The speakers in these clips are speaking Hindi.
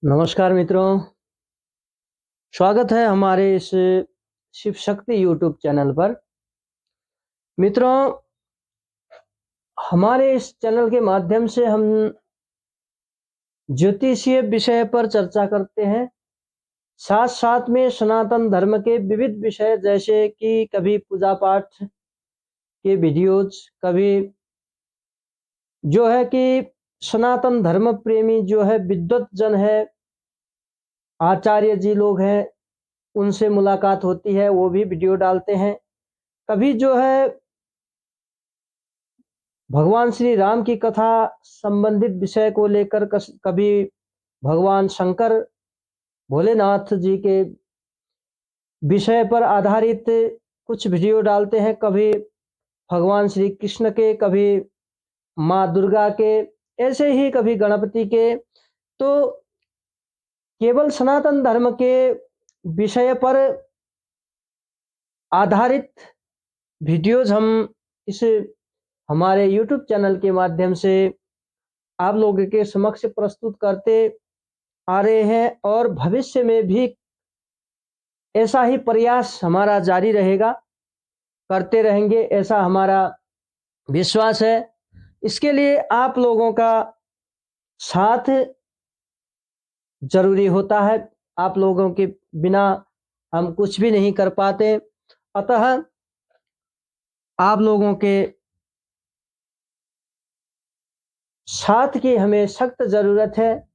नमस्कार मित्रों, स्वागत है हमारे इस शिव शक्ति यूट्यूब चैनल पर। मित्रों, हमारे इस चैनल के माध्यम से हम ज्योतिषीय विषय पर चर्चा करते हैं। साथ साथ में सनातन धर्म के विविध विषय जैसे कि कभी पूजा पाठ के वीडियोज, कभी जो है कि सनातन धर्म प्रेमी जो है विद्वत जन है, आचार्य जी लोग हैं, उनसे मुलाकात होती है, वो भी वीडियो डालते हैं। कभी जो है भगवान श्री राम की कथा संबंधित विषय को लेकर कभी भगवान शंकर भोलेनाथ जी के विषय पर आधारित कुछ वीडियो डालते हैं। कभी भगवान श्री कृष्ण के, कभी माँ दुर्गा के, ऐसे ही कभी गणपति के। तो केवल सनातन धर्म के विषय पर आधारित वीडियोज हम इस हमारे यूट्यूब चैनल के माध्यम से आप लोगों के समक्ष प्रस्तुत करते आ रहे हैं और भविष्य में भी ऐसा ही प्रयास हमारा जारी रहेगा, करते रहेंगे, ऐसा हमारा विश्वास है। इसके लिए आप लोगों का साथ जरूरी होता है। आप लोगों के बिना हम कुछ भी नहीं कर पाते। अतः आप लोगों के साथ की हमें सख्त ज़रूरत है।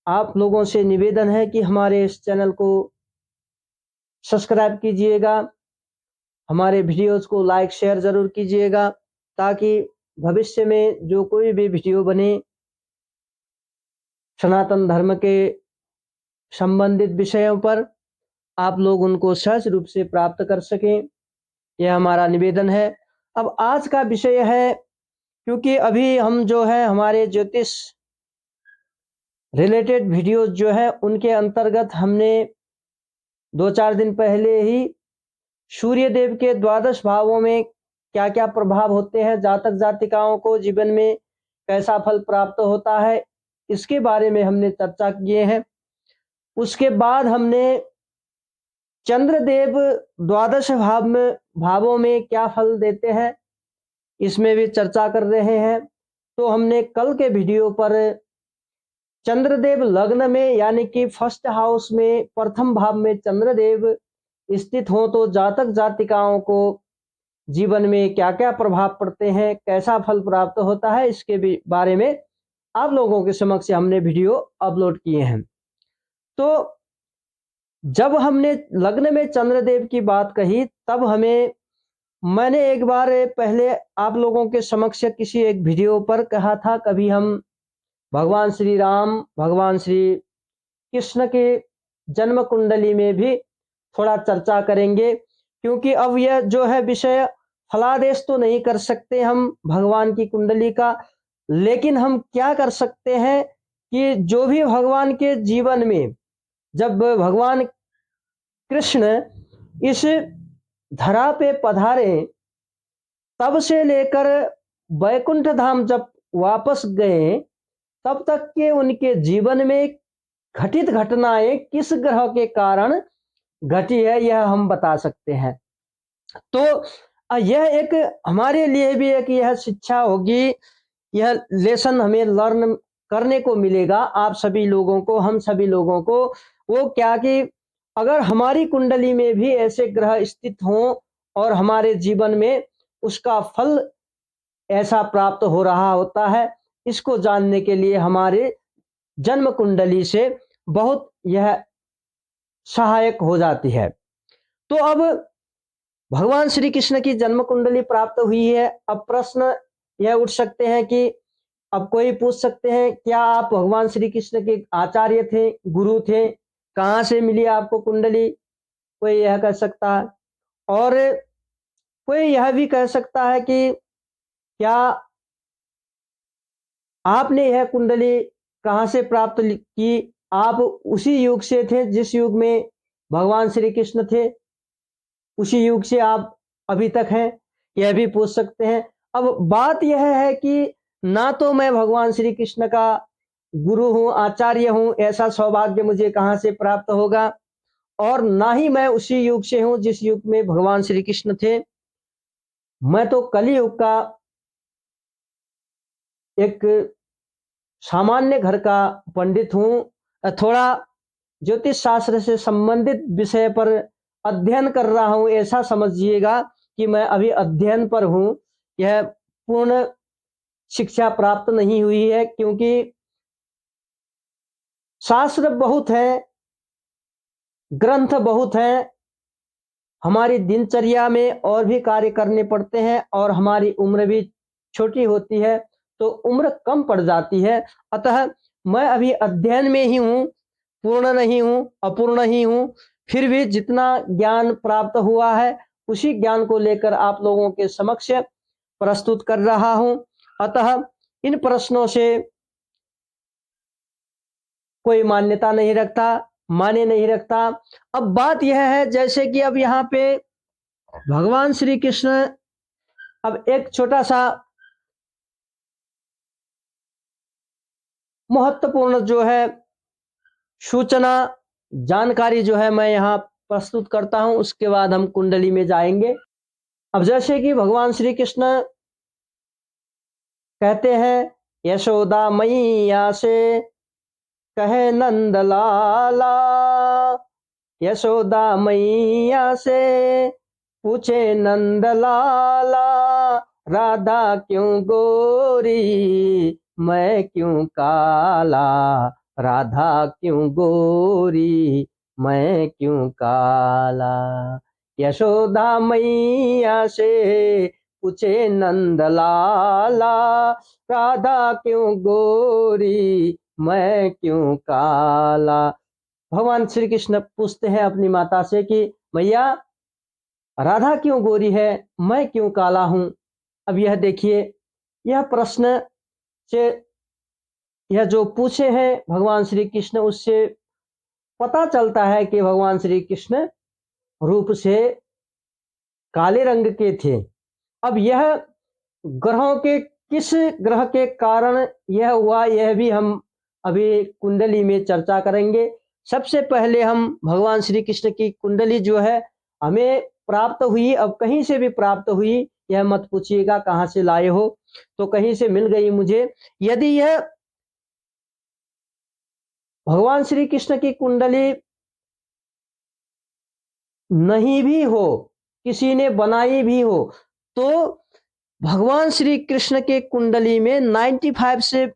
आप लोगों से निवेदन है कि हमारे इस चैनल को सब्सक्राइब कीजिएगा, हमारे वीडियोज़ को लाइक शेयर ज़रूर कीजिएगा, ताकि भविष्य में जो कोई भी वीडियो बने सनातन धर्म के संबंधित विषयों पर, आप लोग उनको सहज रूप से प्राप्त कर सकें, यह हमारा निवेदन है। अब आज का विषय है, क्योंकि अभी हम जो है हमारे ज्योतिष रिलेटेड वीडियोज़ जो है उनके अंतर्गत हमने 2-4 दिन पहले ही सूर्य देव के द्वादश भावों में क्या क्या प्रभाव होते हैं, जातक जातिकाओं को जीवन में कैसा फल प्राप्त होता है, इसके बारे में हमने चर्चा किए हैं। उसके बाद हमने चंद्रदेव द्वादश भावों में क्या फल देते हैं, इसमें भी चर्चा कर रहे हैं। तो हमने कल के वीडियो पर चंद्रदेव लग्न में यानी कि फर्स्ट हाउस में प्रथम भाव में चंद्रदेव स्थित हो तो जातक जातिकाओं को जीवन में क्या क्या प्रभाव पड़ते हैं, कैसा फल प्राप्त होता है, इसके भी बारे में आप लोगों के समक्ष हमने वीडियो अपलोड किए हैं। तो जब हमने लग्न में चंद्रदेव की बात कही, तब मैंने एक बार पहले आप लोगों के समक्ष किसी एक वीडियो पर कहा था, कभी हम भगवान श्री राम, भगवान श्री कृष्ण के जन्म कुंडली में भी थोड़ा चर्चा करेंगे, क्योंकि अब यह जो है विषय फलादेश तो नहीं कर सकते हम भगवान की कुंडली का, लेकिन हम क्या कर सकते हैं कि जो भी भगवान के जीवन में, जब भगवान कृष्ण इस धरा पे पधारे, तब से लेकर वैकुंठ धाम जब वापस गए, तब तक के उनके जीवन में घटित घटनाएं किस ग्रह के कारण घटी है, यह हम बता सकते हैं। तो यह एक हमारे लिए भी एक यह शिक्षा होगी, यह लेसन हमें लर्न करने को मिलेगा आप सभी लोगों को, हम सभी लोगों को। वो क्या कि अगर हमारी कुंडली में भी ऐसे ग्रह स्थित हों और हमारे जीवन में उसका फल ऐसा प्राप्त हो रहा होता है, इसको जानने के लिए हमारे जन्म कुंडली से बहुत यह सहायक हो जाती है। तो अब भगवान श्री कृष्ण की जन्म कुंडली प्राप्त हुई है। अब प्रश्न यह उठ सकते हैं कि अब कोई पूछ सकते हैं, क्या आप भगवान श्री कृष्ण के आचार्य थे, गुरु थे, कहाँ से मिली आपको कुंडली? कोई यह कह सकता है। और कोई यह भी कह सकता है कि क्या आपने यह कुंडली कहाँ से प्राप्त की? आप उसी युग से थे जिस युग में भगवान श्री कृष्ण थे, उसी युग से आप अभी तक हैं? यह भी पूछ सकते हैं। अब बात यह है कि ना तो मैं भगवान श्री कृष्ण का गुरु हूँ, आचार्य हूँ, ऐसा सौभाग्य मुझे कहाँ से प्राप्त होगा। और ना ही मैं उसी युग से हूँ जिस युग में भगवान श्री कृष्ण थे। मैं तो कलियुग का एक सामान्य घर का पंडित हूँ। थोड़ा ज्योतिष शास्त्र से संबंधित विषय पर अध्ययन कर रहा हूँ, ऐसा समझिएगा कि मैं अभी अध्ययन पर हूँ। यह पूर्ण शिक्षा प्राप्त नहीं हुई है, क्योंकि शास्त्र बहुत हैं, ग्रंथ बहुत हैं, हमारी दिनचर्या में और भी कार्य करने पड़ते हैं और हमारी उम्र भी छोटी होती है, तो उम्र कम पड़ जाती है। अतः मैं अभी अध्ययन में ही हूँ, पूर्ण नहीं हूँ, अपूर्ण ही हूँ। फिर भी जितना ज्ञान प्राप्त हुआ है, उसी ज्ञान को लेकर आप लोगों के समक्ष प्रस्तुत कर रहा हूँ। अतः इन प्रश्नों से कोई मान्यता नहीं रखता, माने नहीं रखता। अब बात यह है, जैसे कि अब यहाँ पे भगवान श्री कृष्ण, अब एक छोटा सा महत्वपूर्ण जो है सूचना, जानकारी जो है मैं यहाँ प्रस्तुत करता हूँ, उसके बाद हम कुंडली में जाएंगे। अब जैसे कि भगवान श्री कृष्ण कहते हैं, यशोदा मैया से कहे नंदलाला, यशोदा मैया से पूछे नंदलाला, राधा क्यों गोरी मैं क्यों काला, राधा क्यों गोरी मैं क्यों काला। यशोदा मैया से पूछे नंदलाला, राधा क्यों गोरी मैं क्यों काला। भगवान श्री कृष्ण पूछते हैं अपनी माता से कि मैया, राधा क्यों गोरी है, मैं क्यों काला हूं। अब यह देखिए, यह प्रश्न से, यह जो पूछे हैं भगवान श्री कृष्ण, उससे पता चलता है कि भगवान श्री कृष्ण रूप से काले रंग के थे। अब यह ग्रहों के किस ग्रह के कारण यह हुआ, यह भी हम अभी कुंडली में चर्चा करेंगे। सबसे पहले हम भगवान श्री कृष्ण की कुंडली जो है हमें प्राप्त हुई, अब कहीं से भी प्राप्त हुई, यह मत पूछिएगा कहाँ से लाए हो, तो कहीं से मिल गई मुझे। यदि यह भगवान श्री कृष्ण की कुंडली नहीं भी हो, किसी ने बनाई भी हो, तो भगवान श्री कृष्ण के कुंडली में 95 से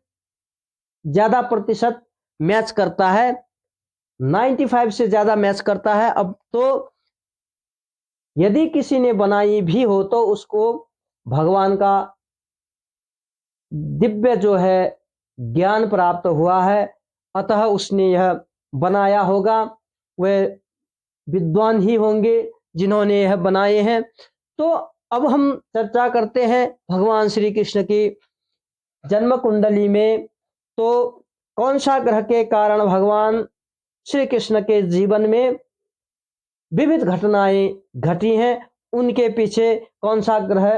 ज्यादा प्रतिशत मैच करता है, 95 से ज्यादा मैच करता है। अब तो यदि किसी ने बनाई भी हो तो उसको भगवान का दिव्य जो है ज्ञान प्राप्त हुआ है, अतः उसने यह बनाया होगा। वे विद्वान ही होंगे जिन्होंने यह बनाए हैं। तो अब हम चर्चा करते हैं भगवान श्री कृष्ण की जन्म कुंडली में। तो कौन सा ग्रह के कारण भगवान श्री कृष्ण के जीवन में विविध घटनाएं घटी हैं, उनके पीछे कौन सा ग्रह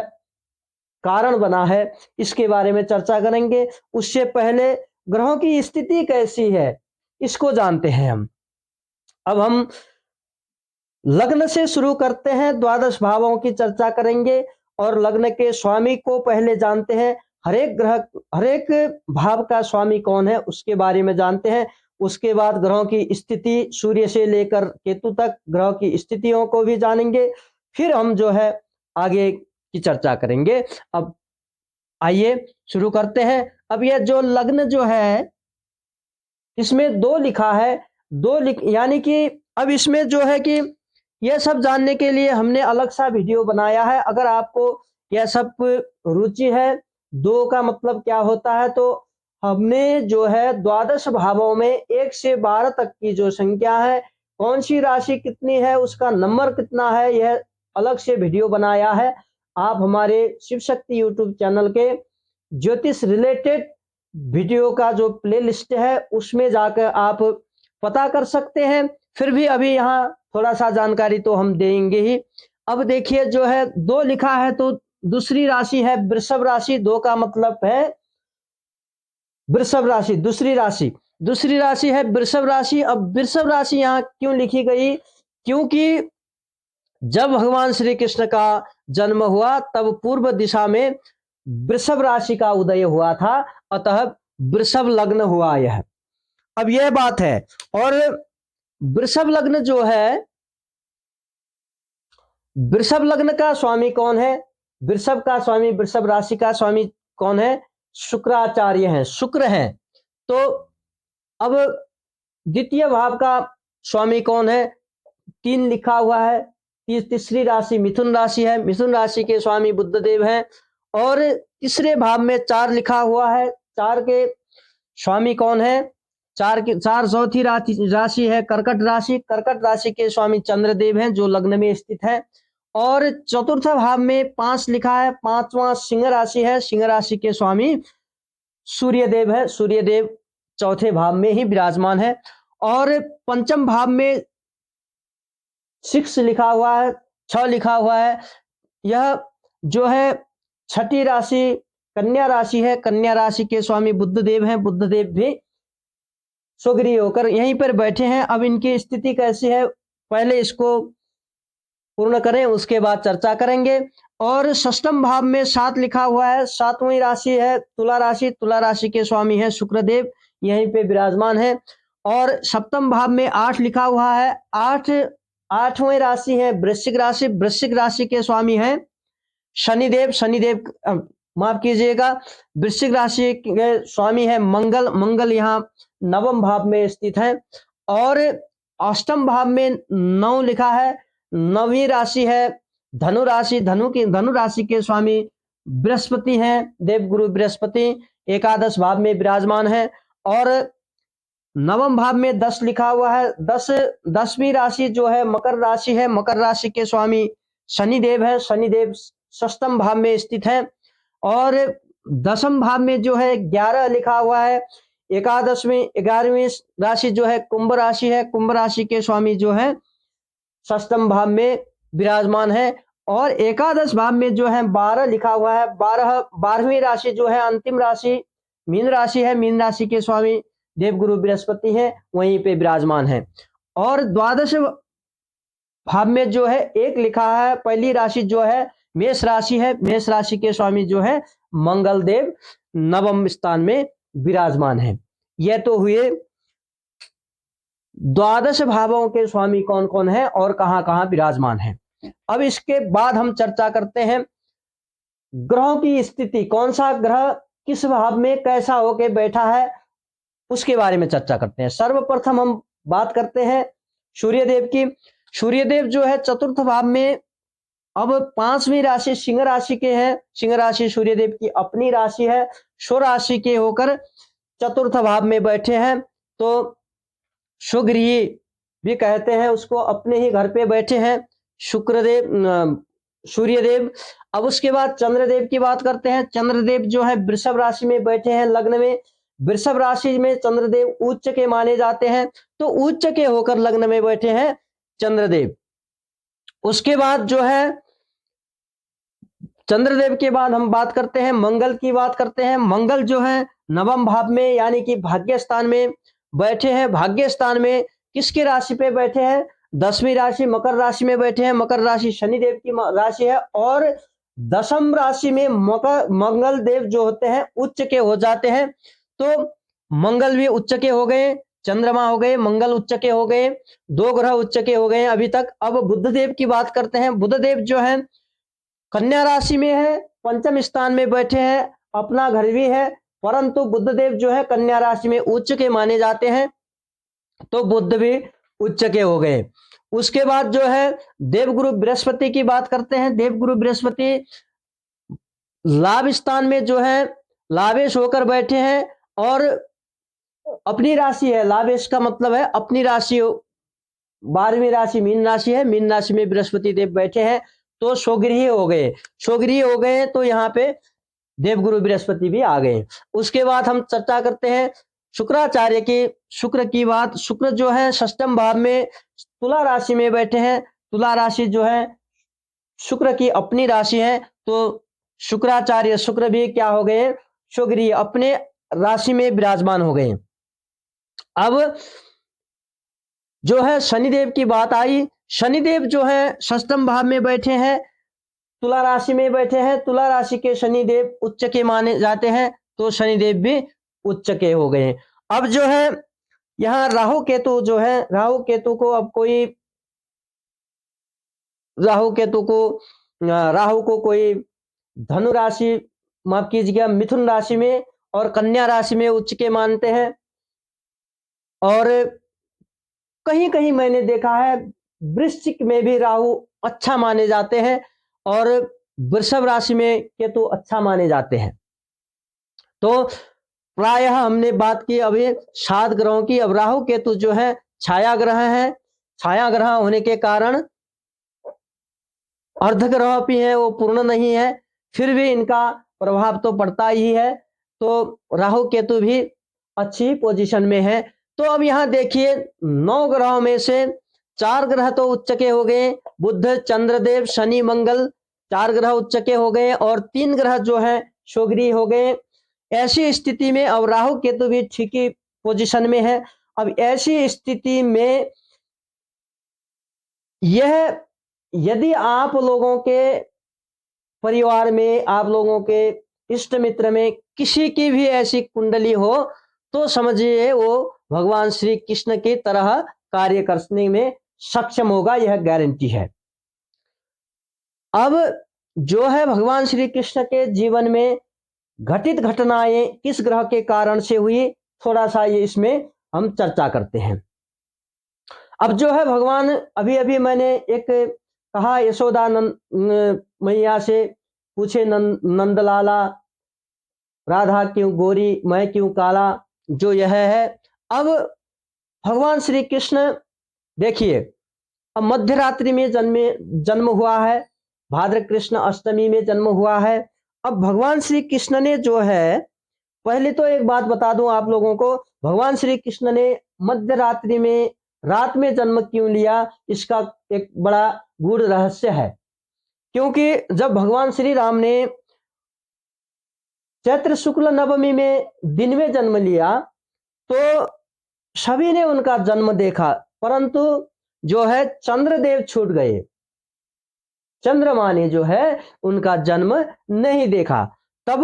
कारण बना है, इसके बारे में चर्चा करेंगे। उससे पहले ग्रहों की स्थिति कैसी है, इसको जानते हैं हम। अब हम लग्न से शुरू करते हैं, द्वादश भावों की चर्चा करेंगे और लग्न के स्वामी को पहले जानते हैं। हरेक ग्रह, हरेक भाव का स्वामी कौन है उसके बारे में जानते हैं। उसके बाद ग्रहों की स्थिति, सूर्य से लेकर केतु तक ग्रहों की स्थितियों को भी जानेंगे। फिर हम जो है आगे की चर्चा करेंगे। अब आइए शुरू करते हैं। अब यह जो लग्न जो है, इसमें दो लिखा है, यानी कि अब इसमें जो है कि यह सब जानने के लिए हमने अलग सा वीडियो बनाया है। अगर आपको यह सब रुचि है, दो का मतलब क्या होता है, तो हमने जो है द्वादश भावों में 1 से 12 तक की जो संख्या है, कौन सी राशि कितनी है, उसका नंबर कितना है, यह अलग से वीडियो बनाया है। आप हमारे शिव शक्ति यूट्यूब चैनल के ज्योतिष रिलेटेड वीडियो का जो प्लेलिस्ट है उसमें जाकर आप पता कर सकते हैं। फिर भी अभी यहाँ थोड़ा सा जानकारी तो हम देंगे ही। अब देखिए, जो है 2 लिखा है, तो दूसरी राशि है वृषभ राशि। 2 का मतलब है वृषभ राशि, दूसरी राशि है वृषभ राशि। अब वृषभ राशि यहाँ क्यों लिखी गई? क्योंकि जब भगवान श्री कृष्ण का जन्म हुआ तब पूर्व दिशा में वृषभ राशि का उदय हुआ था, अतः वृषभ लग्न हुआ यह। अब यह बात है। और वृषभ लग्न जो है, वृषभ लग्न का स्वामी कौन है? वृषभ का स्वामी, वृषभ राशि का स्वामी कौन है? शुक्राचार्य हैं, शुक्र हैं। तो अब द्वितीय भाव का स्वामी कौन है? 3 लिखा हुआ है। तीसरी राशि मिथुन राशि है, मिथुन राशि के स्वामी बुधदेव हैं। और तीसरे भाव में 4 लिखा हुआ है, 4 के स्वामी कौन है? 4 चौथी राशि है कर्कट राशि, कर्कट राशि के स्वामी चंद्रदेव हैं जो लग्न में स्थित है। और चतुर्थ भाव में 5 लिखा है, 5वां सिंह राशि है, सिंह राशि के स्वामी सूर्यदेव है, सूर्यदेव चौथे भाव में ही विराजमान है। और पंचम भाव में 6 लिखा हुआ है, 6 लिखा हुआ है। यह जो है छठी राशि कन्या राशि है, कन्या राशि के स्वामी बुधदेव हैं, बुधदेव भी सुग्रीव होकर यहीं पर बैठे हैं। अब इनकी स्थिति कैसी है पहले इसको पूर्ण करें, उसके बाद चर्चा करेंगे। और षष्ठम भाव में 7 लिखा हुआ है, 7वीं राशि है तुला राशि, तुला राशि के स्वामी है शुक्रदेव, यहीं पे विराजमान है। और सप्तम भाव में 8 लिखा हुआ है, 8वीं राशि है वृश्चिक राशि, वृश्चिक राशि के स्वामी हैं शनिदेव, शनिदेव माफ कीजिएगा, वृश्चिक राशि के स्वामी है मंगल, मंगल यहाँ 9वें भाव में स्थित है। और अष्टम भाव में 9 लिखा है, 9वीं राशि है धनु राशि, धनु राशि के स्वामी बृहस्पति हैं, देवगुरु बृहस्पति एकादश भाव में विराजमान है। और 9वें भाव में 10 लिखा हुआ है, 10वीं राशि जो है मकर राशि है, मकर राशि के स्वामी शनिदेव है, शनिदेव षष्ठम भाव में स्थित है। और 10वें भाव में जो है 11 लिखा हुआ है, 11वीं राशि जो है कुंभ राशि है, कुंभ राशि के स्वामी जो है षष्ठम भाव में विराजमान है। और एकादश भाव में जो है 12 लिखा हुआ है, 12वीं राशि जो है अंतिम राशि मीन राशि है, मीन राशि के स्वामी देवगुरु बृहस्पति हैं, वहीं पे विराजमान है। और द्वादश भाव में जो है 1 लिखा है, पहली राशि जो है मेष राशि है, मेष राशि के स्वामी जो है मंगल देव 9वें स्थान में विराजमान है। यह तो हुए द्वादश भावों के स्वामी कौन कौन है और कहां कहां विराजमान है। अब इसके बाद हम चर्चा करते हैं ग्रहों की स्थिति, कौन सा ग्रह किस भाव में कैसा होके बैठा है उसके बारे में चर्चा करते हैं। सर्वप्रथम हम बात करते हैं सूर्यदेव की। सूर्यदेव जो है चतुर्थ भाव में, अब 5वीं राशि सिंह राशि के हैं, सिंह राशि सूर्यदेव की अपनी राशि है, स्वराशि के होकर चतुर्थ भाव में बैठे हैं। तो सुगृही भी कहते हैं उसको, अपने ही घर पे बैठे हैं शुक्रदेव सूर्यदेव। अब उसके बाद चंद्रदेव की बात करते हैं। चंद्रदेव जो है वृषभ राशि में बैठे हैं लग्न में, वृषभ राशि में चंद्रदेव उच्च के माने जाते हैं, तो उच्च के होकर लग्न में बैठे हैं चंद्रदेव। उसके बाद जो है चंद्रदेव के बाद हम बात करते हैं मंगल की बात करते हैं। मंगल जो है 9वें भाव में यानी कि भाग्य स्थान में बैठे हैं। भाग्य स्थान में किसकी राशि पे बैठे हैं? 10वीं राशि मकर राशि में बैठे हैं। मकर राशि शनिदेव की राशि है। और 10वीं राशि में मंगल देव जो होते हैं उच्च के हो जाते हैं। तो मंगल भी उच्च के हो गए, चंद्रमा हो गए, मंगल उच्च के हो गए, 2 ग्रह उच्च के हो गए अभी तक। अब बुधदेव की बात करते हैं। बुधदेव जो है कन्या राशि में है, 5वें स्थान में बैठे हैं, अपना घर भी है, परंतु बुधदेव जो है कन्या राशि में उच्च के माने जाते हैं, तो बुध भी उच्च के हो गए। उसके बाद जो है देवगुरु बृहस्पति की बात करते हैं। देवगुरु बृहस्पति लाभ स्थान में जो है लाभेश होकर बैठे हैं और अपनी राशि है, लाभेश का मतलब है अपनी राशि, 12वीं राशि मीन राशि है, मीन राशि में बृहस्पति देव बैठे हैं, तो स्वगृही हो गए। स्वगृही हो गए तो यहाँ पे देवगुरु बृहस्पति भी आ गए। उसके बाद हम चर्चा करते हैं शुक्राचार्य की। शुक्र की बात, शुक्र जो है 6वें भाव में तुला राशि में बैठे हैं। तुला राशि जो है शुक्र की अपनी राशि है, तो शुक्राचार्य शुक्र भी क्या हो गए? स्वगृही, अपने राशि में विराजमान हो गए। अब जो है शनिदेव की बात आई, शनिदेव जो है षष्ठम भाव में बैठे हैं, तुला राशि में बैठे हैं। तुला राशि के शनिदेव उच्च के माने जाते हैं, तो शनिदेव भी उच्च के हो गए। अब जो है यहाँ राहु केतु जो है, राहु केतु को अब कोई राहु केतु को राहु को कोई धनु राशि, माफ कीजिएगा, मिथुन राशि में और कन्या राशि में उच्च के मानते हैं। और कहीं कहीं मैंने देखा है वृश्चिक में भी राहु अच्छा माने जाते हैं और वृषभ राशि में केतु अच्छा माने जाते हैं। तो प्रायः हमने बात की अभी 7 ग्रहों की। अब राहु केतु जो है छाया ग्रह है, छाया ग्रह होने के कारण अर्ध ग्रह भी है, वो पूर्ण नहीं है, फिर भी इनका प्रभाव तो पड़ता ही है। तो राहु केतु भी अच्छी पोजीशन में है। तो अब यहाँ देखिए 9 ग्रहों में से 4 ग्रह तो उच्च के हो गए, बुध, चंद्रदेव, शनि, मंगल, 4 ग्रह उच्च के हो गए और 3 ग्रह जो है शोगरी हो गए। ऐसी स्थिति में अब राहु केतु भी ठीक ही पोजीशन में है। अब ऐसी स्थिति में यह, यदि आप लोगों के परिवार में, आप लोगों के इष्ट मित्र में किसी की भी ऐसी कुंडली हो, तो समझिए वो भगवान श्री कृष्ण की तरह कार्य करने में सक्षम होगा, यह गारंटी है। अब जो है भगवान श्री कृष्ण के जीवन में घटित घटनाएं किस ग्रह के कारण से हुई, थोड़ा सा ये इसमें हम चर्चा करते हैं। अब जो है भगवान, अभी अभी मैंने एक कहा, यशोदा मैया से पूछे नंदलाला, राधा क्यों गोरी मैं क्यों काला, जो यह है। अब भगवान श्री कृष्ण देखिए, अब मध्य रात्रि में जन्म हुआ है, भाद्र कृष्ण अष्टमी में जन्म हुआ है। अब भगवान श्री कृष्ण ने जो है, पहले तो एक बात बता दूं आप लोगों को, भगवान श्री कृष्ण ने मध्य रात्रि में, रात में जन्म क्यों लिया, इसका एक बड़ा गूढ़ रहस्य है। क्योंकि जब भगवान श्री राम ने चैत्र शुक्ल नवमी में दिन में जन्म लिया, तो सभी ने उनका जन्म देखा, परंतु जो है चंद्रदेव छूट गए, चंद्रमा ने जो है उनका जन्म नहीं देखा। तब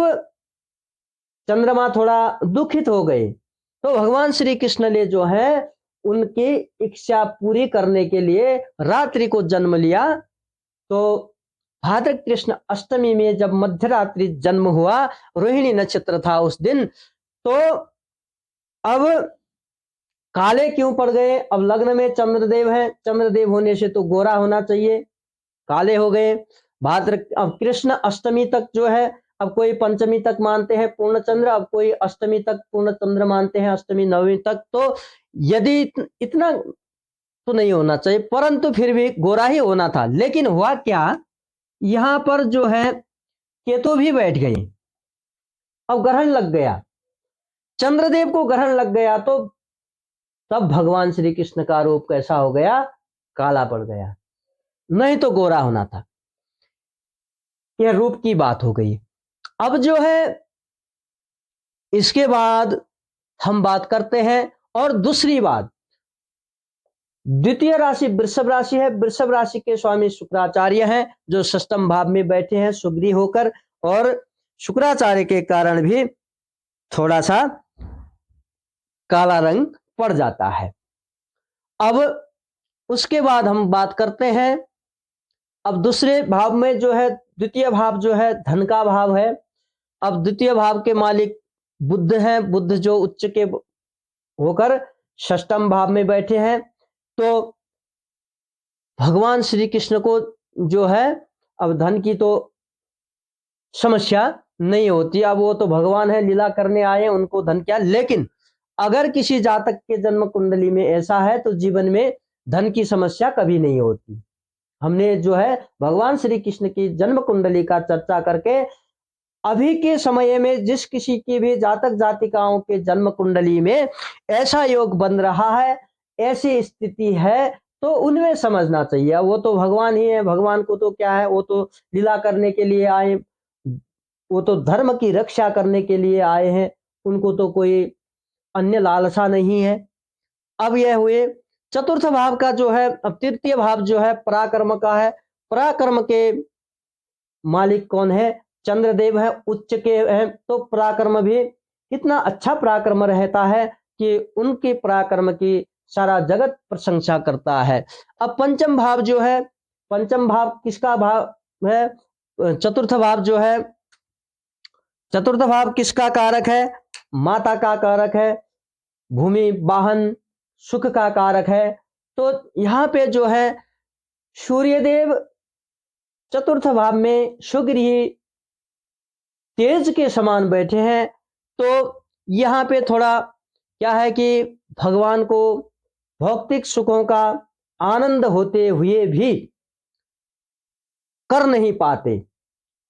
चंद्रमा थोड़ा दुखित हो गए। तो भगवान श्री कृष्ण ने जो है उनकी इच्छा पूरी करने के लिए रात्रि को जन्म लिया। तो भाद्र कृष्ण अष्टमी में जब मध्यरात्रि जन्म हुआ, रोहिणी नक्षत्र था उस दिन, तो अब काले क्यों पड़ गए, अब लग्न में चंद्रदेव है, चंद्रदेव होने से तो गोरा होना चाहिए, काले हो गए। अब कृष्ण अष्टमी तक जो है, अब कोई पंचमी तक मानते हैं पूर्ण चंद्र, अब कोई अष्टमी तक पूर्ण चंद्र मानते हैं, अष्टमी नवमी तक। तो यदि इतना तो नहीं होना चाहिए, परंतु फिर भी गोरा ही होना था। लेकिन हुआ क्या, यहां पर जो है केतु भी बैठ गए, अब ग्रहण लग गया, चंद्रदेव को ग्रहण लग गया, तो तब भगवान श्री कृष्ण का रूप कैसा हो गया, काला पड़ गया, नहीं तो गोरा होना था। यह रूप की बात हो गई। अब जो है इसके बाद हम बात करते हैं, और दूसरी बात, द्वितीय राशि वृषभ राशि है। वृषभ राशि के स्वामी शुक्राचार्य हैं, जो षष्ठम भाव में बैठे हैं सुग्री होकर, और शुक्राचार्य के कारण भी थोड़ा सा काला रंग पड़ जाता है। अब उसके बाद हम बात करते हैं, अब दूसरे भाव में जो है, द्वितीय भाव जो है धन का भाव है। अब द्वितीय भाव के मालिक बुध हैं, बुध जो उच्च के होकर षष्ठम भाव में बैठे हैं। तो भगवान श्री कृष्ण को जो है अब धन की तो समस्या नहीं होती, अब वो तो भगवान है, लीला करने आए, उनको धन क्या। लेकिन अगर किसी जातक के जन्म कुंडली में ऐसा है, तो जीवन में धन की समस्या कभी नहीं होती। हमने जो है भगवान श्री कृष्ण की जन्म कुंडली का चर्चा करके, अभी के समय में जिस किसी की भी जातक जातिकाओं के जन्म कुंडली में ऐसा योग बन रहा है, ऐसी स्थिति है, तो उनमें समझना चाहिए वो तो भगवान ही है, भगवान को तो क्या है, वो तो लीला करने के लिए आए, वो तो धर्म की रक्षा करने के लिए आए हैं, उनको तो कोई अन्य लालसा नहीं है। अब यह हुए चतुर्थ भाव का जो है, अब तृतीय भाव जो है पराक्रम का है। पराक्रम के मालिक कौन है? चंद्रदेव है, उच्च के हैं। तो पराक्रम भी कितना अच्छा पराक्रम रहता है कि उनके पराक्रम की सारा जगत प्रशंसा करता है। अब पंचम भाव जो है, पंचम भाव किसका भाव है? चतुर्थ भाव जो है, चतुर्थ भाव किसका कारक है? माता का कारक है, भूमि वाहन सुख का कारक है। तो यहाँ पे जो है सूर्यदेव चतुर्थ भाव में सुगृही तेज के समान बैठे हैं। तो यहाँ पे थोड़ा क्या है कि भगवान को भौतिक सुखों का आनंद होते हुए भी कर नहीं पाते,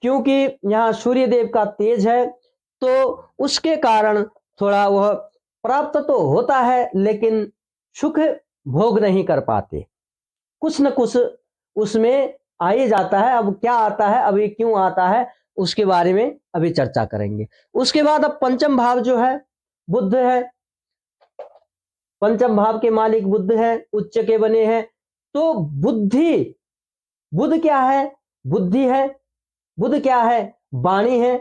क्योंकि यहाँ सूर्यदेव का तेज है। तो उसके कारण थोड़ा वह प्राप्त तो होता है लेकिन सुख भोग नहीं कर पाते, कुछ न कुछ उसमें आ ही जाता है। अब क्या आता है, अभी क्यों आता है, उसके बारे में अभी चर्चा करेंगे। उसके बाद अब पंचम भाव जो है बुध है, पंचम भाव के मालिक बुध है, उच्च के बने हैं। तो बुद्धि, बुध क्या है? बुद्धि है। बुध क्या है? वाणी है।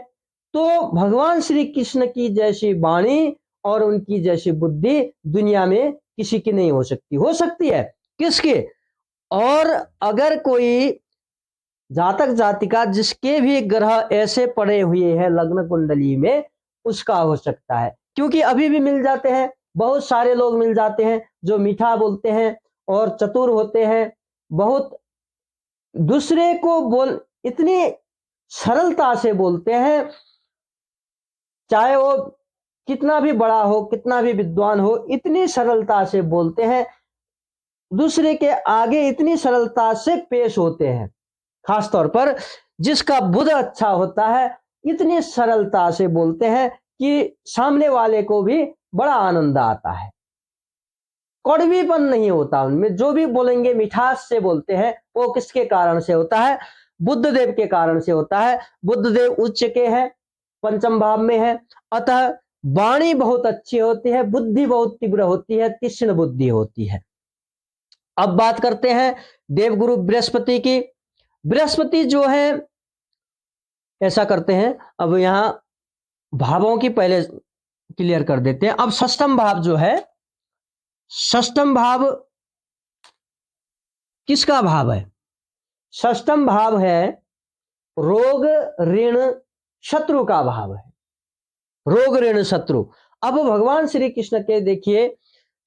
तो भगवान श्री कृष्ण की जैसी वाणी और उनकी जैसी बुद्धि दुनिया में किसी की नहीं हो सकती। हो सकती है किसकी? और अगर कोई जातक जातिका जिसके भी ग्रह ऐसे पड़े हुए हैं लग्न कुंडली में, उसका हो सकता है। क्योंकि अभी भी मिल जाते हैं, बहुत सारे लोग मिल जाते हैं जो मीठा बोलते हैं और चतुर होते हैं, बहुत दूसरे को बोल इतनी सरलता से बोलते हैं, चाहे वो कितना भी बड़ा हो, कितना भी विद्वान हो, इतनी सरलता से बोलते हैं, दूसरे के आगे इतनी सरलता से पेश होते हैं। खासतौर पर जिसका बुध अच्छा होता है, इतनी सरलता से बोलते हैं कि सामने वाले को भी बड़ा आनंद आता है, कड़वीपन नहीं होता उनमें। जो भी बोलेंगे मिठास से बोलते हैं। वो किसके कारण से होता है? बुद्ध देव के कारण से होता है। बुद्ध देव उच्च के हैं, पंचम भाव में है, अतः वाणी बहुत अच्छी होती है, बुद्धि बहुत तीव्र होती है, तीक्ष्ण बुद्धि होती है। अब बात करते हैं देवगुरु बृहस्पति की। बृहस्पति जो है, ऐसा करते हैं, अब यहां भावों की पहले क्लियर कर देते हैं। अब षष्ठम भाव जो है, षष्ठम भाव किसका भाव है? षष्ठम भाव है रोग ऋण शत्रु का भाव है, रोग ऋण शत्रु। अब भगवान श्री कृष्ण के देखिए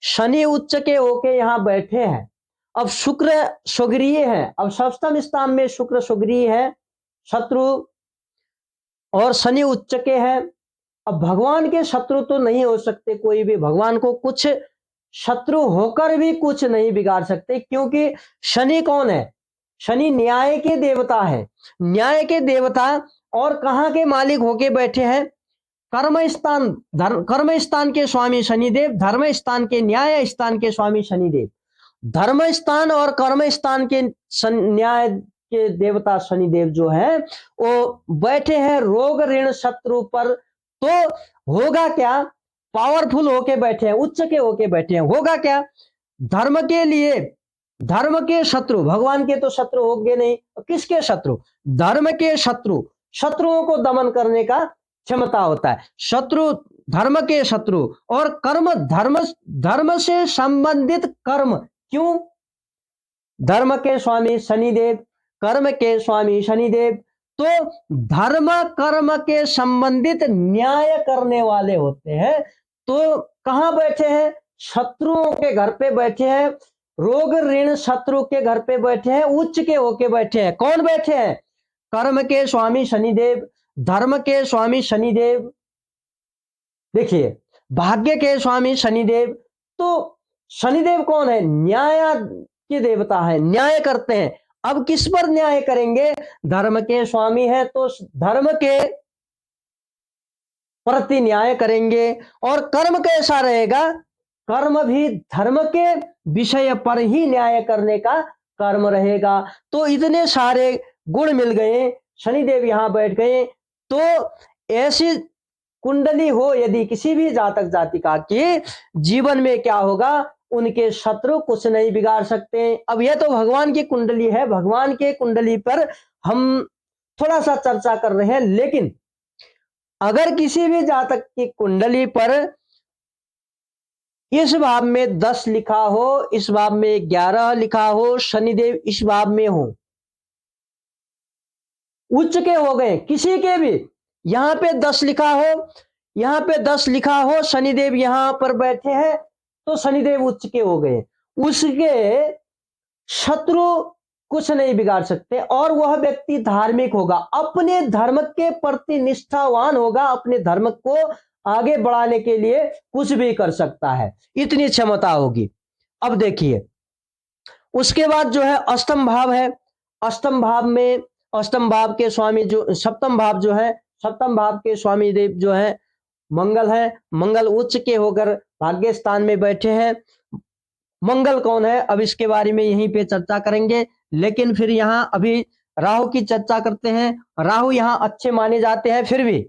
शनि उच्च के होके यहां बैठे हैं। अब शुक्र स्वगृह है, अब सप्तम स्थान में शुक्र स्वगृह है, शत्रु, और शनि उच्च के हैं। अब भगवान के शत्रु तो नहीं हो सकते कोई भी, भगवान को कुछ शत्रु होकर भी कुछ नहीं बिगाड़ सकते, क्योंकि शनि कौन है? शनि न्याय के देवता है, न्याय के देवता। और कहां के मालिक होके बैठे हैं? कर्म स्थान, कर्म स्थान के स्वामी शनिदेव, धर्म स्थान के, न्याय स्थान के स्वामी शनिदेव। धर्म स्थान और कर्म स्थान के न्याय के देवता शनिदेव जो है वो बैठे हैं रोग ऋण शत्रु पर। तो होगा क्या? पावरफुल होके बैठे हैं, उच्च के होके बैठे हैं, होगा क्या? धर्म के लिए, धर्म के शत्रु, भगवान के तो शत्रु होंगे नहीं, किसके शत्रु? धर्म के शत्रु, शत्रुओं को दमन करने का क्षमता होता है। शत्रु, धर्म के शत्रु, और कर्म, धर्म, धर्म से संबंधित कर्म। क्यों? धर्म के स्वामी शनिदेव, कर्म के स्वामी शनिदेव। तो धर्म कर्म के संबंधित न्याय करने वाले होते हैं। तो कहां बैठे हैं? शत्रुओं के घर पे बैठे हैं, रोग ऋण शत्रु के घर पे बैठे हैं, उच्च के होके बैठे हैं। कौन बैठे हैं? कर्म के स्वामी शनिदेव, धर्म के स्वामी शनिदेव, देखिए भाग्य के स्वामी शनिदेव। तो शनिदेव कौन है? न्याय के देवता है, न्याय करते हैं। अब किस पर न्याय करेंगे? धर्म के स्वामी है तो धर्म के प्रति न्याय करेंगे। और कर्म कैसा रहेगा? कर्म भी धर्म के विषय पर ही न्याय करने का कर्म रहेगा। तो इतने सारे गुण मिल गए, शनिदेव यहां बैठ गए। तो ऐसी कुंडली हो यदि किसी भी जातक जातिका के जीवन में क्या होगा, उनके शत्रु कुछ नहीं बिगाड़ सकते। अब यह तो भगवान की कुंडली है, भगवान के कुंडली पर हम थोड़ा सा चर्चा कर रहे हैं, लेकिन अगर किसी भी जातक की कुंडली पर इस भाव में 10 लिखा हो, इस भाव में 11 लिखा हो, शनिदेव इस भाव में हो, उच्च के हो गए किसी के भी, यहां पे 10 लिखा हो, यहां पे 10 लिखा हो, शनिदेव यहां पर बैठे हैं, तो शनिदेव उच्च के हो गए, उसके शत्रु कुछ नहीं बिगाड़ सकते, और वह व्यक्ति धार्मिक होगा, अपने धर्म के प्रति निष्ठावान होगा, अपने धर्म को आगे बढ़ाने के लिए कुछ भी कर सकता है, इतनी क्षमता होगी। अब देखिए उसके बाद जो है अष्टम भाव है, अष्टम भाव में, अष्टम भाव के स्वामी जो सप्तम भाव जो है, सप्तम भाव के स्वामी देव जो है मंगल है, मंगल उच्च के होकर भाग्य स्थान में बैठे हैं। मंगल कौन है, अब इसके बारे में यहीं पे चर्चा करेंगे, लेकिन फिर यहां अभी राहु की चर्चा करते हैं। राहु यहां अच्छे माने जाते हैं, फिर भी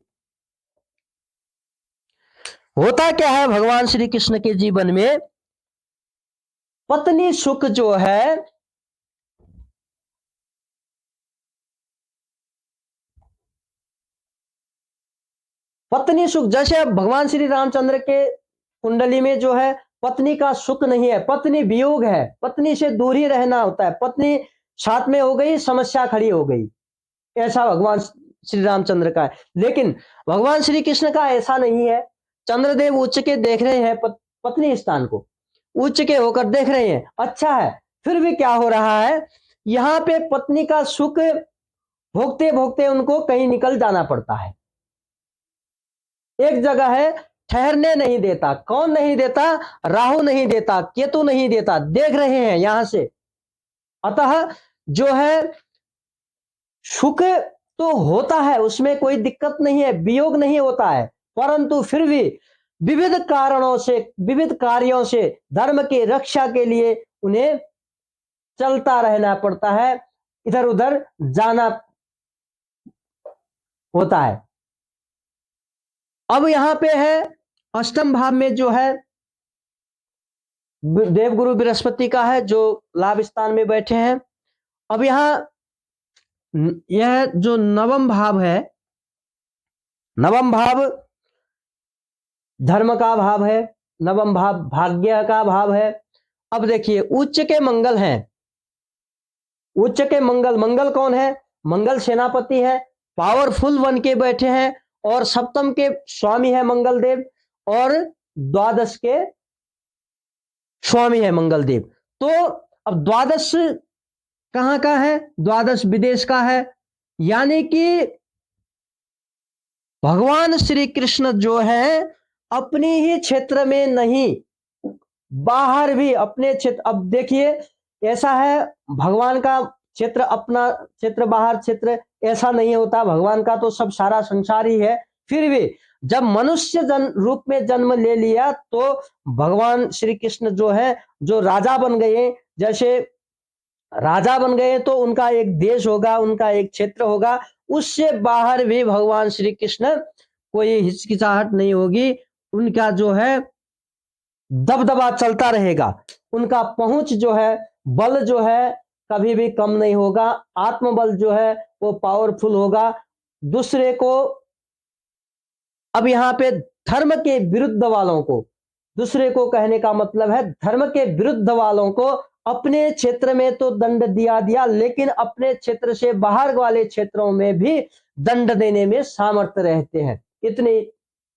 होता क्या है भगवान श्री कृष्ण के जीवन में, पत्नी सुख जो है पत्नी सुख, जैसे भगवान श्री रामचंद्र के कुंडली में जो है पत्नी का सुख नहीं है, पत्नी वियोग है, पत्नी से दूर ही रहना होता है, पत्नी साथ में हो गई समस्या खड़ी हो गई, ऐसा भगवान श्री रामचंद्र का है। लेकिन भगवान श्री कृष्ण का ऐसा नहीं है, चंद्रदेव उच्च के देख रहे हैं पत्नी स्थान को, उच्च के होकर देख रहे हैं, अच्छा है, फिर भी क्या हो रहा है, यहां पे पत्नी का सुख भोगते भोगते उनको कहीं निकल जाना पड़ता है, एक जगह है ठहरने नहीं देता, कौन नहीं देता, राहु नहीं देता, केतु नहीं देता, देख रहे हैं यहां से। अतः जो है सुख तो होता है, उसमें कोई दिक्कत नहीं है, वियोग नहीं होता है, परंतु फिर भी विविध कारणों से, विविध कार्यों से धर्म की रक्षा के लिए उन्हें चलता रहना पड़ता है, इधर उधर जाना होता है। अब यहां पे है अष्टम भाव में जो है देवगुरु बृहस्पति का है, जो लाभ स्थान में बैठे हैं। अब यह जो नवम भाव है, नवम भाव धर्म का भाव है, नवम भाव भाग्य का भाव है। अब देखिए उच्च के मंगल हैं, उच्च के मंगल, मंगल कौन है, मंगल सेनापति है, पावरफुल बन के बैठे हैं, और सप्तम के स्वामी है मंगल देव, और द्वादश के स्वामी है मंगल देव। तो अब द्वादश कहां का है, द्वादश विदेश का है, यानी कि भगवान श्री कृष्ण जो है अपने ही क्षेत्र में नहीं, बाहर भी अपने क्षेत्र, अब देखिए ऐसा है भगवान का क्षेत्र अपना क्षेत्र, बाहर क्षेत्र ऐसा नहीं होता, भगवान का तो सब सारा संसार ही है। फिर भी जब मनुष्य रूप में जन्म ले लिया तो भगवान श्री कृष्ण जो है, जो राजा बन गए, जैसे राजा बन गए तो उनका एक देश होगा, उनका एक क्षेत्र होगा, उससे बाहर भी भगवान श्री कृष्ण कोई हिचकिचाहट नहीं होगी, उनका जो है दबदबा चलता रहेगा, उनका पहुंच जो है, बल जो है कभी भी कम नहीं होगा, आत्मबल जो है वो पावरफुल होगा दूसरे को। अब यहां पे धर्म के विरुद्ध वालों को, दूसरे को कहने का मतलब है धर्म के विरुद्ध वालों को अपने क्षेत्र में तो दंड दिया, लेकिन अपने क्षेत्र से बाहर वाले क्षेत्रों में भी दंड देने में सामर्थ्य रहते हैं, इतनी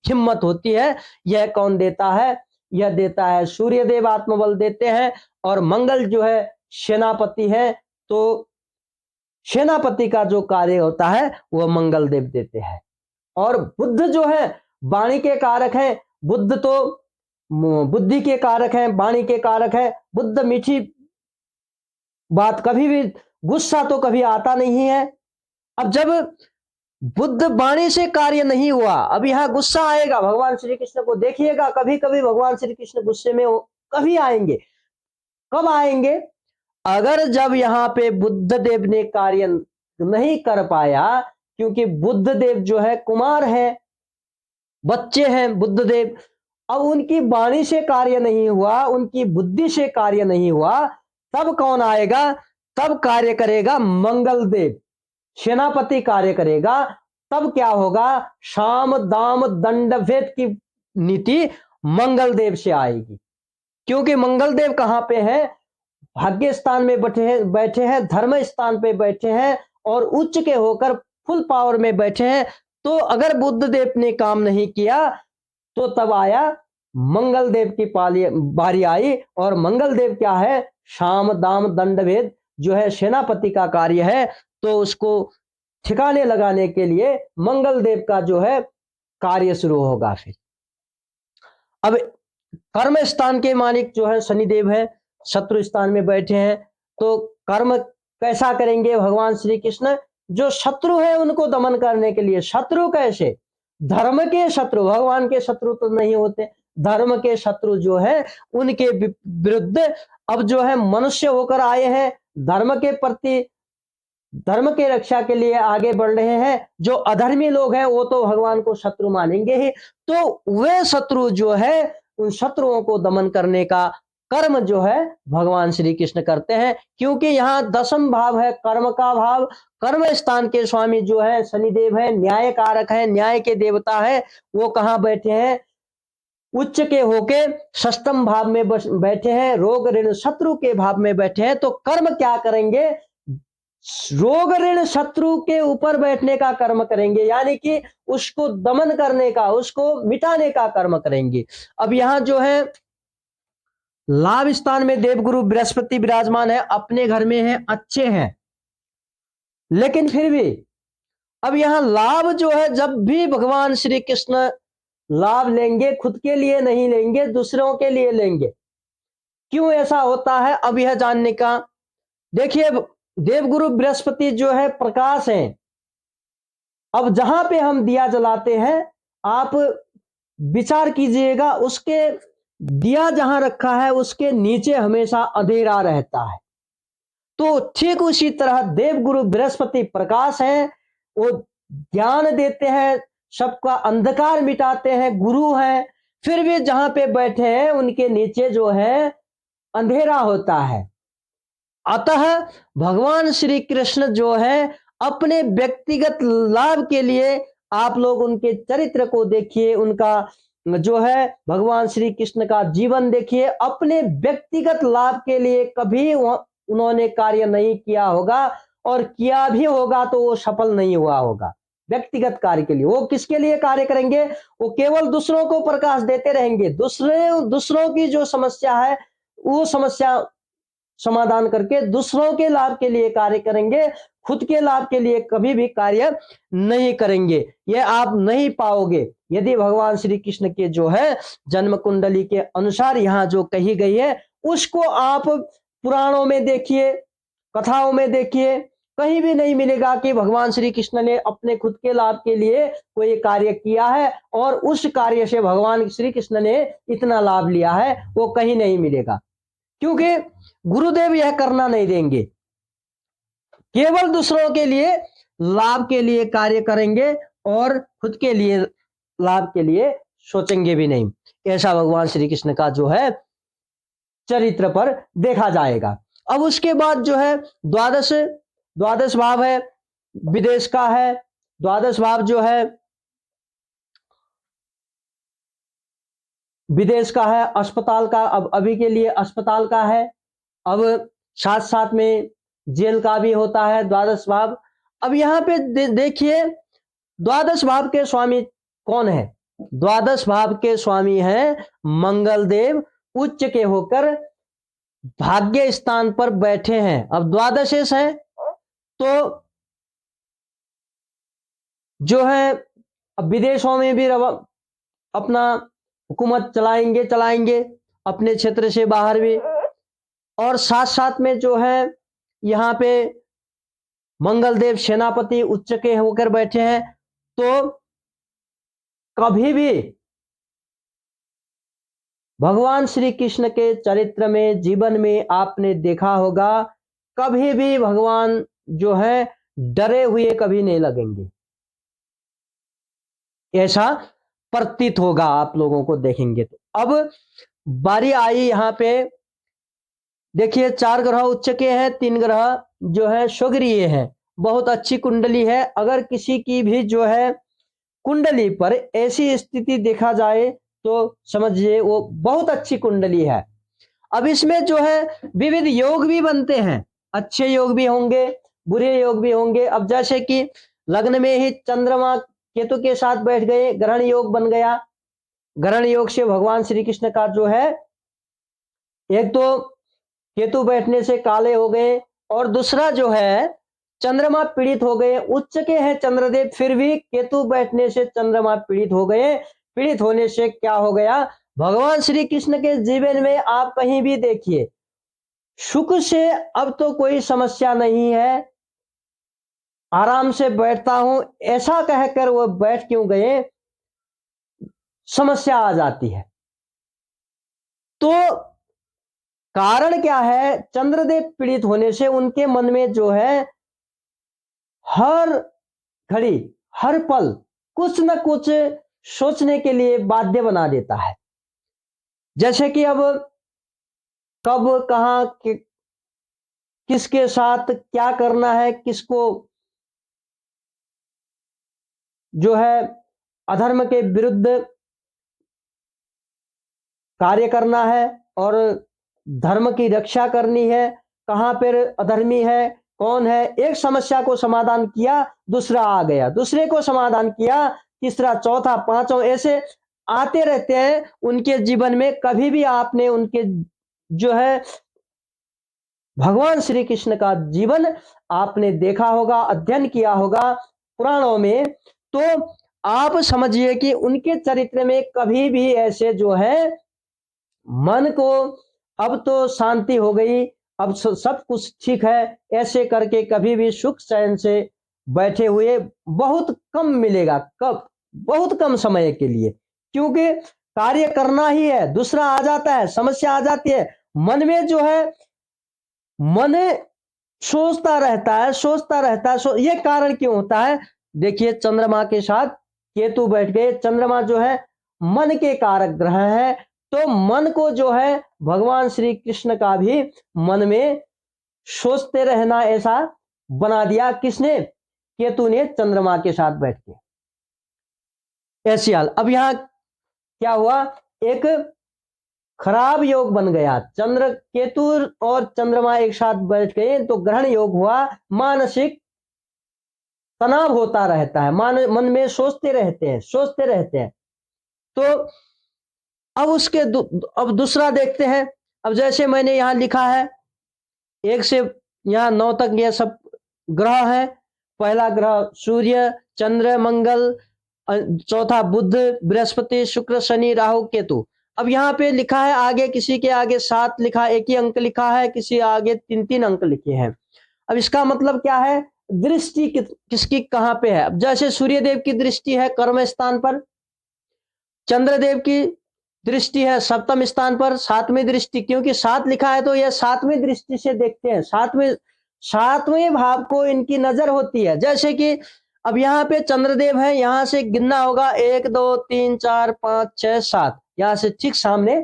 हिम्मत होती है। यह कौन देता है, यह देता है सूर्यदेव, आत्मबल देते हैं, और मंगल जो है सेनापति है, तो सेनापति का जो कार्य होता है वह मंगल देव देते हैं। और बुद्ध जो है वाणी के कारक हैं, बुद्ध तो बुद्धि के कारक हैं, वाणी के कारक है, बुद्ध मीठी बात, कभी भी गुस्सा तो कभी आता नहीं है। अब जब बुद्ध वाणी से कार्य नहीं हुआ, अब यहां गुस्सा आएगा, भगवान श्री कृष्ण को देखिएगा, कभी कभी भगवान श्री कृष्ण गुस्से में कभी आएंगे, कब आएंगे, अगर जब यहां पे बुद्ध देव ने कार्य नहीं कर पाया, क्योंकि बुद्ध देव जो है कुमार है, बच्चे हैं बुद्धदेव। अब उनकी वाणी से कार्य नहीं हुआ, उनकी बुद्धि से कार्य नहीं हुआ, तब कौन आएगा? तब कार्य करेगा मंगलदेव, सेनापति कार्य करेगा। तब क्या होगा? साम दाम दंड भेद की नीति मंगलदेव से आएगी, क्योंकि मंगलदेव कहां पे है? भाग्य स्थान में बैठे हैं, धर्म स्थान पे बैठे हैं और उच्च के होकर फुल पावर में बैठे हैं। तो अगर बुद्धदेव ने काम नहीं किया तो तब आया मंगलदेव की बारी आई। और मंगलदेव क्या है? साम दाम दंड भेद जो है सेनापति का कार्य है। तो उसको ठिकाने लगाने के लिए मंगलदेव का जो है कार्य शुरू होगा। फिर अब कर्म स्थान के मालिक जो है शनिदेव है, शत्रु स्थान में बैठे हैं। तो कर्म कैसा करेंगे भगवान श्री कृष्ण? जो शत्रु है उनको दमन करने के लिए। शत्रु कैसे? धर्म के शत्रु, भगवान के शत्रु तो नहीं होते, धर्म के शत्रु जो है उनके विरुद्ध अब जो है मनुष्य होकर आए हैं, धर्म के प्रति, धर्म की रक्षा के लिए आगे बढ़ रहे हैं। जो अधर्मी लोग हैं वो तो भगवान को शत्रु मानेंगे ही। तो वे शत्रु जो है, उन शत्रुओं को दमन करने का कर्म जो है भगवान श्री कृष्ण करते हैं। क्योंकि यहाँ दशम भाव है कर्म का भाव। कर्म स्थान के स्वामी जो है शनिदेव है, न्याय कारक है, न्याय के देवता है। वो कहाँ बैठे हैं? उच्च के होके षष्ठम भाव में बैठे हैं, रोग ऋण शत्रु के भाव में बैठे हैं। तो कर्म क्या करेंगे? रोग ऋण शत्रु के ऊपर बैठने का कर्म करेंगे, यानी कि उसको दमन करने का, उसको मिटाने का कर्म करेंगे। अब यहां जो है लाभ स्थान में देवगुरु बृहस्पति विराजमान है, अपने घर में है, अच्छे हैं। लेकिन फिर भी अब यहां लाभ जो है, जब भी भगवान श्री कृष्ण लाभ लेंगे खुद के लिए नहीं लेंगे, दूसरों के लिए लेंगे। क्यों ऐसा होता है? अब यह जानने का, देखिए देवगुरु बृहस्पति जो है प्रकाश है। अब जहां पे हम दिया जलाते हैं, आप विचार कीजिएगा, उसके दिया जहां रखा है उसके नीचे हमेशा अंधेरा रहता है। तो ठीक उसी तरह देवगुरु बृहस्पति प्रकाश है, वो ज्ञान देते हैं, सबका अंधकार मिटाते हैं, गुरु हैं। फिर भी जहां पे बैठे हैं उनके नीचे जो है अंधेरा होता है। अतः भगवान श्री कृष्ण जो है अपने व्यक्तिगत लाभ के लिए, आप लोग उनके चरित्र को देखिए, उनका जो है भगवान श्री कृष्ण का जीवन देखिए, अपने व्यक्तिगत लाभ के लिए कभी उन्होंने कार्य नहीं किया होगा, और किया भी होगा तो वो सफल नहीं हुआ होगा। व्यक्तिगत कार्य के लिए वो किसके लिए कार्य करेंगे? वो केवल दूसरों को प्रकाश देते रहेंगे, दूसरों की जो समस्या है वो समस्या समाधान करके दूसरों के लाभ के लिए कार्य करेंगे, खुद के लाभ के लिए कभी भी कार्य नहीं करेंगे। यह आप नहीं पाओगे यदि भगवान श्री कृष्ण के जो है जन्म कुंडली के अनुसार यहाँ जो कही गई है उसको आप पुराणों में देखिए, कथाओं में देखिए, कहीं भी नहीं मिलेगा कि भगवान श्री कृष्ण ने अपने खुद के लाभ के लिए कोई कार्य किया है और उस कार्य से भगवान श्री कृष्ण ने इतना लाभ लिया है, वो कहीं नहीं मिलेगा। क्योंकि गुरुदेव यह करना नहीं देंगे, केवल दूसरों के लिए लाभ के लिए कार्य करेंगे और खुद के लिए लाभ के लिए सोचेंगे भी नहीं। ऐसा भगवान श्री कृष्ण का जो है चरित्र पर देखा जाएगा। अब उसके बाद जो है द्वादश भाव है, विदेश का है। द्वादश भाव जो है विदेश का है, अस्पताल का, अब अभी के लिए अस्पताल का है। अब साथ साथ में जेल का भी होता है द्वादश भाव। अब यहाँ पे देखिए द्वादश भाव के स्वामी कौन है? द्वादश भाव के स्वामी हैं मंगलदेव, उच्च के होकर भाग्य स्थान पर बैठे हैं। अब द्वादशेश है तो जो है अब विदेशों में भी अपना हुकूमत चलाएंगे अपने क्षेत्र से बाहर भी। और साथ साथ में जो है यहाँ पे मंगलदेव सेनापति उच्च के होकर बैठे हैं। तो कभी भी भगवान श्री कृष्ण के चरित्र में, जीवन में आपने देखा होगा, कभी भी भगवान जो है डरे हुए कभी नहीं लगेंगे। ऐसा प्रतीत होगा आप लोगों को देखेंगे तो। अब बारी आई यहाँ पे, देखिए 4 ग्रह उच्च के हैं, 3 ग्रह जो है स्वगृहीय है। बहुत अच्छी कुंडली है। अगर किसी की भी जो है कुंडली पर ऐसी स्थिति देखा जाए तो समझिए वो बहुत अच्छी कुंडली है। अब इसमें जो है विविध योग भी बनते हैं, अच्छे योग भी होंगे, बुरे योग भी होंगे। अब जैसे कि लग्न में ही चंद्रमा केतु के साथ बैठ गए, ग्रहण योग बन गया। ग्रहण योग से भगवान श्री कृष्ण का जो है, एक तो केतु बैठने से काले हो गए, और दूसरा जो है चंद्रमा पीड़ित हो गए। उच्च के हैं चंद्रदेव, फिर भी केतु बैठने से चंद्रमा पीड़ित हो गए। पीड़ित होने से क्या हो गया, भगवान श्री कृष्ण के जीवन में आप कहीं भी देखिए, सुख से अब तो कोई समस्या नहीं है, आराम से बैठता हूं, ऐसा कहकर वो बैठ क्यों गए, समस्या आ जाती है। तो कारण क्या है, चंद्रदेव पीड़ित होने से उनके मन में जो है हर घड़ी हर पल कुछ न कुछ सोचने के लिए बाध्य बना देता है। जैसे कि अब कब कहां किसके साथ क्या करना है, किसको जो है अधर्म के विरुद्ध कार्य करना है और धर्म की रक्षा करनी है, कहां पर अधर्मी है, कौन है। एक समस्या को समाधान किया, दूसरा आ गया, दूसरे को समाधान किया, तीसरा, चौथा, पांचवा, ऐसे आते रहते हैं उनके जीवन में। कभी भी आपने उनके जो है भगवान श्री कृष्ण का जीवन आपने देखा होगा, अध्ययन किया होगा पुराणों में, तो आप समझिए कि उनके चरित्र में कभी भी ऐसे जो है मन को अब तो शांति हो गई, अब सब कुछ ठीक है, ऐसे करके कभी भी सुख चैन से बैठे हुए बहुत कम मिलेगा। कब, बहुत कम समय के लिए, क्योंकि कार्य करना ही है, दूसरा आ जाता है, समस्या आ जाती है मन में जो है, मन सोचता रहता है, सोचता रहता है। ये कारण क्यों होता है, देखिए चंद्रमा के साथ केतु बैठ गए। चंद्रमा जो है मन के कारक ग्रह है, तो मन को जो है भगवान श्री कृष्ण का भी मन में सोचते रहना ऐसा बना दिया, किसने, केतु ने, चंद्रमा के साथ बैठ के। ऐसी हाल। अब यहां क्या हुआ, एक खराब योग बन गया, चंद्र केतु और चंद्रमा एक साथ बैठ गए तो ग्रहण योग हुआ। मानसिक तनाव होता रहता है, मन में सोचते रहते हैं, सोचते रहते हैं। तो अब अब दूसरा देखते हैं। अब जैसे मैंने यहां लिखा है, 1 से यहां 9 तक ये सब ग्रह है। पहला ग्रह सूर्य, चंद्र, मंगल, चौथा बुध, बृहस्पति, शुक्र, शनि, राहु, केतु। अब यहाँ पे लिखा है आगे, किसी के आगे 7 लिखा, एक ही अंक लिखा है, किसी आगे 3-3 अंक लिखे हैं। अब इसका मतलब क्या है, दृष्टि किसकी कहां पे है। अब जैसे सूर्य देव की दृष्टि है कर्म स्थान पर, चंद्रदेव की दृष्टि है सप्तम स्थान पर, 7वीं दृष्टि, क्योंकि 7 लिखा है तो यह 7वीं दृष्टि से देखते हैं, 7वें भाव को इनकी नजर होती है। जैसे कि अब यहाँ पे चंद्रदेव है, यहां से गिनना होगा 1 2 3 4 5 6 7, यहां से ठीक सामने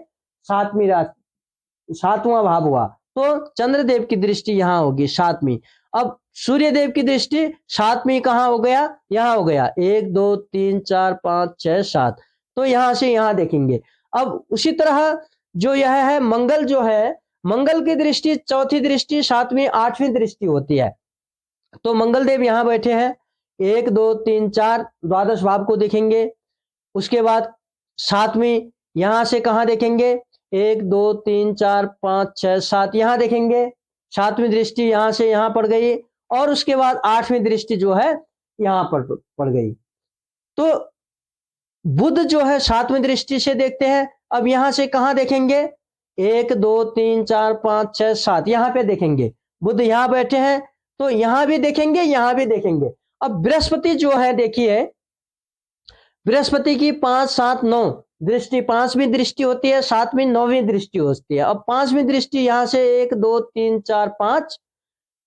7वीं राशि, 7वां भाव हुआ, तो चंद्रदेव की दृष्टि यहां होगी 7वीं। अब सूर्य देव की दृष्टि 7वीं कहां हो गया, यहां हो गया, 1 2 3 4 5 6 7, तो यहां से यहां देखेंगे। अब उसी तरह जो यह है मंगल, जो है मंगल की दृष्टि, चौथी दृष्टि 7वीं 8वीं दृष्टि होती है, तो मंगल देव यहां बैठे हैं, 1 2 3 4 द्वादश भाव को देखेंगे। उसके बाद 7वीं यहां से कहां देखेंगे, 1 2 3 4 5 6 7, यहां देखेंगे, 7वीं दृष्टि यहां से यहां पड़ गई, और उसके बाद 8वीं दृष्टि जो है यहां पर पड़ गई। तो बुध जो है 7वीं दृष्टि से देखते हैं। अब यहां से कहां देखेंगे, 1 2 3 4 5 6 7, यहां पे देखेंगे, बुध यहां बैठे हैं, तो यहां भी देखेंगे, यहां भी देखेंगे। अब बृहस्पति जो है, देखिए बृहस्पति की 5 7 9 दृष्टि, 5वीं दृष्टि होती है, 7वीं 9वीं दृष्टि होती है। अब 5वीं दृष्टि यहां से 1 2 3 4 5,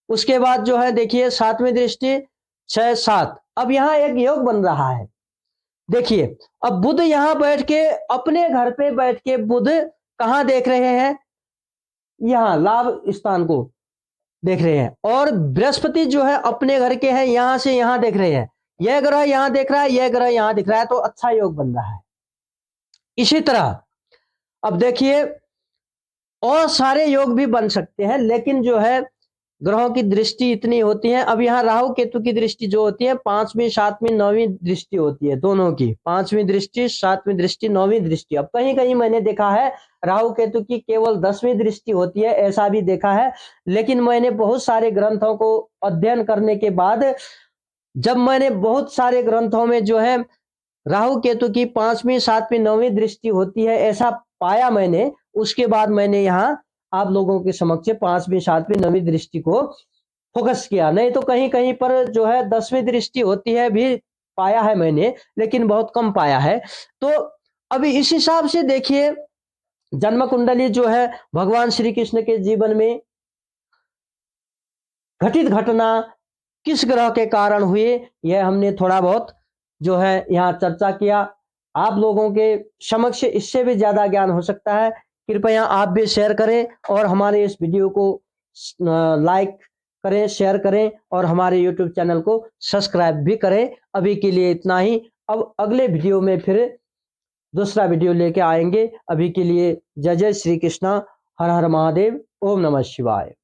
उसके बाद जो है देखिए 7वीं दृष्टि 6 7। अब यहां एक योग बन रहा है, देखिए अब बुध यहां बैठ के अपने घर पे बैठ के बुध कहां देख रहे हैं, यहां लाभ स्थान को देख रहे हैं, और बृहस्पति जो है अपने घर के हैं, यहां से यहां देख रहे हैं। यह ग्रह यहां देख रहा है, यह ग्रह यहां दिख रहा है, तो अच्छा योग बन रहा है। इसी तरह अब देखिए और सारे योग भी बन सकते हैं, लेकिन जो है ग्रहों की दृष्टि इतनी होती है। अब यहाँ राहु केतु की दृष्टि जो होती है 5वीं 7वीं 9वीं दृष्टि होती है, दोनों की 5वीं दृष्टि 7वीं दृष्टि 9वीं दृष्टि। अब कहीं कहीं मैंने देखा है राहु केतु की केवल 10वीं दृष्टि होती है, ऐसा भी देखा है। लेकिन मैंने बहुत सारे ग्रंथों को अध्ययन करने के बाद, जब मैंने बहुत सारे ग्रंथों में जो है राहु केतु की 5वीं 7वीं 9वीं दृष्टि होती है ऐसा पाया मैंने, उसके बाद मैंने यहाँ आप लोगों के समक्ष 5वीं 7वीं 9वीं दृष्टि को फोकस किया। नहीं तो कहीं कहीं पर जो है 10वीं दृष्टि होती है भी पाया है मैंने, लेकिन बहुत कम पाया है। तो अभी इस हिसाब से देखिए जन्म कुंडली जो है भगवान श्री कृष्ण के जीवन में घटित घटना किस ग्रह के कारण हुए, यह हमने थोड़ा बहुत जो है यहाँ चर्चा किया। आप लोगों के समक्ष इससे भी ज्यादा ज्ञान हो सकता है, कृपया आप भी शेयर करें और हमारे इस वीडियो को लाइक करें, शेयर करें और हमारे यूट्यूब चैनल को सब्सक्राइब भी करें। अभी के लिए इतना ही, अब अगले वीडियो में फिर दूसरा वीडियो लेके आएंगे। अभी के लिए जय जय श्री कृष्णा, हर हर महादेव, ओम नमः शिवाय।